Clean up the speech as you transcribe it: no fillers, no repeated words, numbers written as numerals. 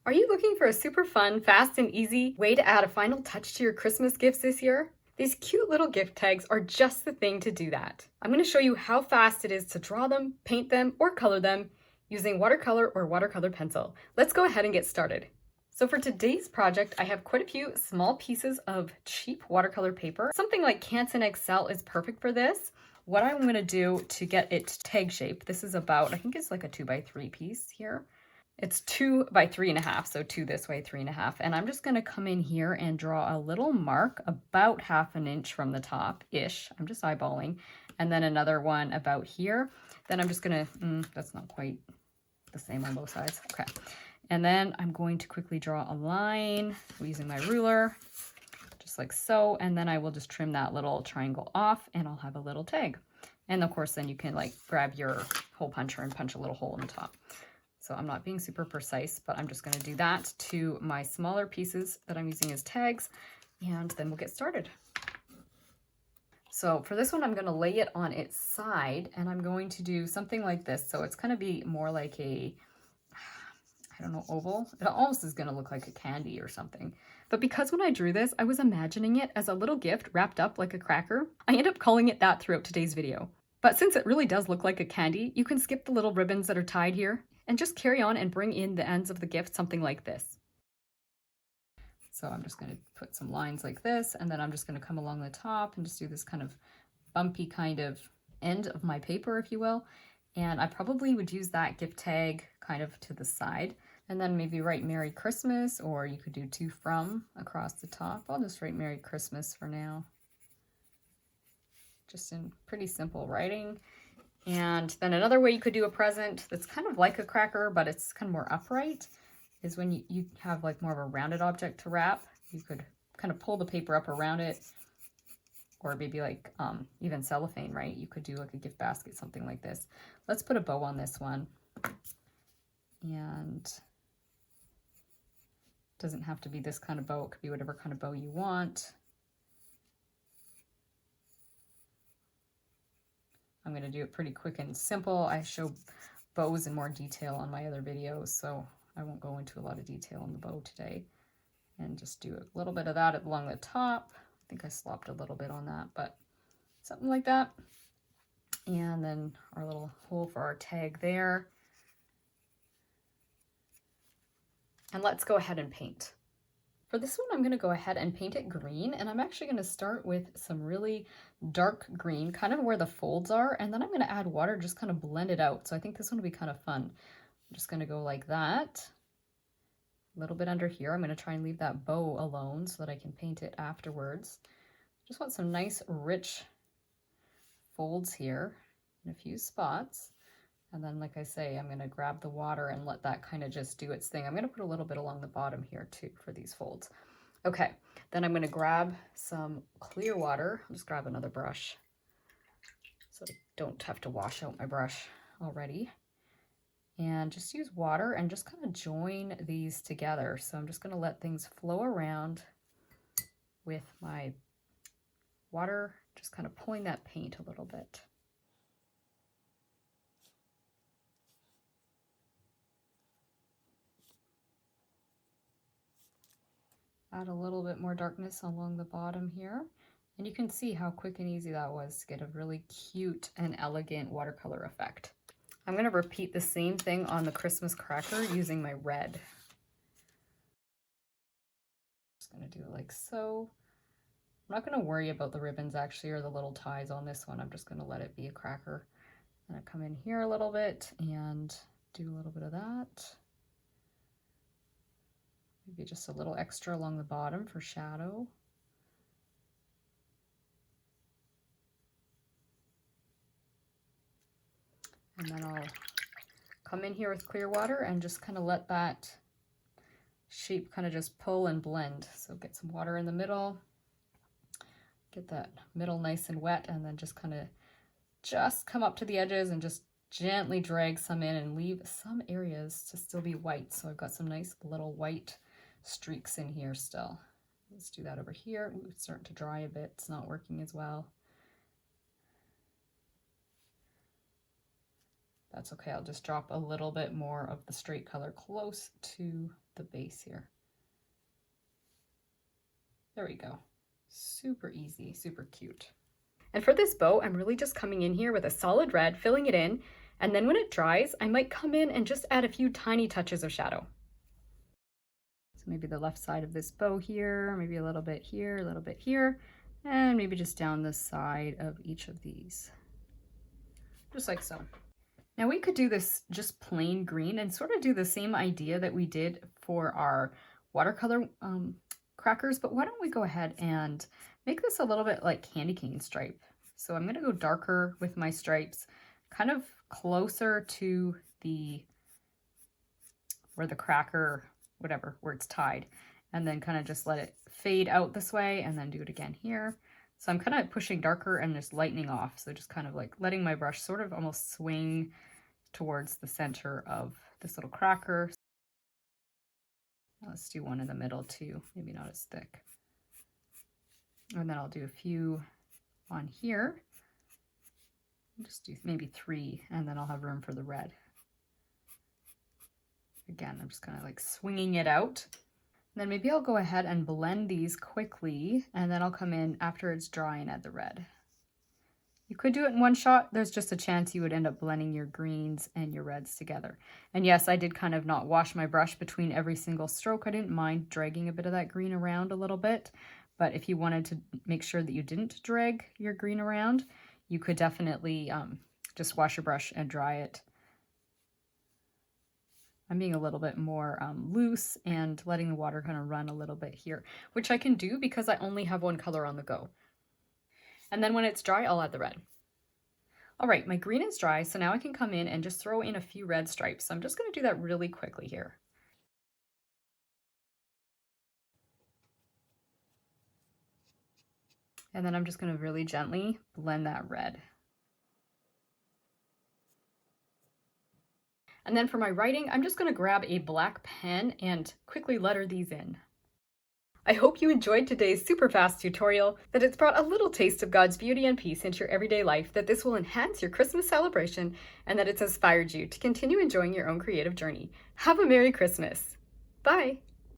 Are you looking for a super fun, fast, and easy way to add a final touch to your Christmas gifts this year? These cute little gift tags are just the thing to do that. I'm going to show you how fast it is to draw them, paint them, or color them using watercolor or watercolor pencil. Let's go ahead and get started. So for today's project, I have quite a few small pieces of cheap watercolor paper. Something like Canson XL is perfect for this. What I'm going to do to get it tag shape, this is about, I think it's like a 2x3 piece here. It's 2 by 3.5, so 2 this way, 3.5. And I'm just going to come in here and draw a little mark about 1/2 inch from the top-ish. I'm just eyeballing. And then another one about here. Then I'm just going to, that's not quite the same on both sides. Okay. And then I'm going to quickly draw a line using my ruler, just like so. And then I will just trim that little triangle off and I'll have a little tag. And of course, then you can like grab your hole puncher and punch a little hole in the top. So I'm not being super precise, but I'm just going to do that to my smaller pieces that I'm using as tags, and then we'll get started. So for this one, I'm going to lay it on its side, and I'm going to do something like this. So it's going to be more like a, I don't know, oval. It almost is going to look like a candy or something. But because when I drew this, I was imagining it as a little gift wrapped up like a cracker, I end up calling it that throughout today's video. But since it really does look like a candy, you can skip the little ribbons that are tied here and just carry on and bring in the ends of the gift something like this. So I'm just going to put some lines like this, and then I'm just going to come along the top and just do this kind of bumpy kind of end of my paper, if you will. And I probably would use that gift tag kind of to the side, and then maybe write Merry Christmas, or you could do to from across the top. I'll just write Merry Christmas for now. Just in pretty simple writing. And then another way you could do a present that's kind of like a cracker, but it's kind of more upright, is when you have like more of a rounded object to wrap. You could kind of pull the paper up around it, or maybe like even cellophane, right? You could do like a gift basket, something like this. Let's put a bow on this one. And it doesn't have to be this kind of bow. It could be whatever kind of bow you want. I'm going to do it pretty quick and simple. I show bows in more detail on my other videos, so I won't go into a lot of detail on the bow today. And just do a little bit of that along the top. I think I slopped a little bit on that, but something like that. And then our little hole for our tag there. And let's go ahead and paint. For this one, I'm going to go ahead and paint it green, and I'm actually going to start with some really dark green, kind of where the folds are, and then I'm going to add water, just kind of blend it out. So I think this one will be kind of fun. I'm just going to go like that. A little bit under here. I'm going to try and leave that bow alone so that I can paint it afterwards. Just want some nice, rich folds here in a few spots. And then, like I say, I'm going to grab the water and let that kind of just do its thing. I'm going to put a little bit along the bottom here too for these folds. Okay, then I'm going to grab some clear water. I'll just grab another brush so I don't have to wash out my brush already. And just use water and just kind of join these together. So I'm just going to let things flow around with my water, just kind of pulling that paint a little bit. Add a little bit more darkness along the bottom here. And you can see how quick and easy that was to get a really cute and elegant watercolor effect. I'm going to repeat the same thing on the Christmas cracker using my red. Just going to do it like so. I'm not going to worry about the ribbons actually, or the little ties on this one. I'm just going to let it be a cracker. And I come in here a little bit and do a little bit of that. Maybe just a little extra along the bottom for shadow. And then I'll come in here with clear water and just kind of let that shape kind of just pull and blend. So get some water in the middle, get that middle nice and wet, and then just kind of just come up to the edges and just gently drag some in and leave some areas to still be white. So I've got some nice little white streaks in here still. Let's do that over here. Ooh, it's starting to dry a bit. It's not working as well. That's okay. I'll just drop a little bit more of the straight color close to the base here. There we go. Super easy, super cute. And for this bow, I'm really just coming in here with a solid red, filling it in, and then when it dries, I might come in and just add a few tiny touches of shadow. So maybe the left side of this bow here, maybe a little bit here, a little bit here, and maybe just down the side of each of these. Just like so. Now we could do this just plain green and sort of do the same idea that we did for our watercolor crackers, but why don't we go ahead and make this a little bit like candy cane stripe. So I'm going to go darker with my stripes, kind of closer to where the cracker, whatever, where it's tied, and then kind of just let it fade out this way and then do it again here. So I'm kind of pushing darker and just lightening off. So just kind of like letting my brush sort of almost swing towards the center of this little cracker. Now let's do one in the middle too, maybe not as thick. And then I'll do a few on here. Just do maybe 3, and then I'll have room for the red. Again, I'm just kind of like swinging it out. Then maybe I'll go ahead and blend these quickly, and then I'll come in after it's dry and add the red. You could do it in one shot. There's just a chance you would end up blending your greens and your reds together. And yes, I did kind of not wash my brush between every single stroke. I didn't mind dragging a bit of that green around a little bit, but if you wanted to make sure that you didn't drag your green around, you could definitely just wash your brush and dry it. I'm being a little bit more loose and letting the water kind of run a little bit here, which I can do because I only have one color on the go. And then when it's dry, I'll add the red. All right, my green is dry, so now I can come in and just throw in a few red stripes. So I'm just going to do that really quickly here. And then I'm just going to really gently blend that red. And then for my writing, I'm just going to grab a black pen and quickly letter these in. I hope you enjoyed today's super fast tutorial, that it's brought a little taste of God's beauty and peace into your everyday life, that this will enhance your Christmas celebration, and that it's inspired you to continue enjoying your own creative journey. Have a Merry Christmas. Bye.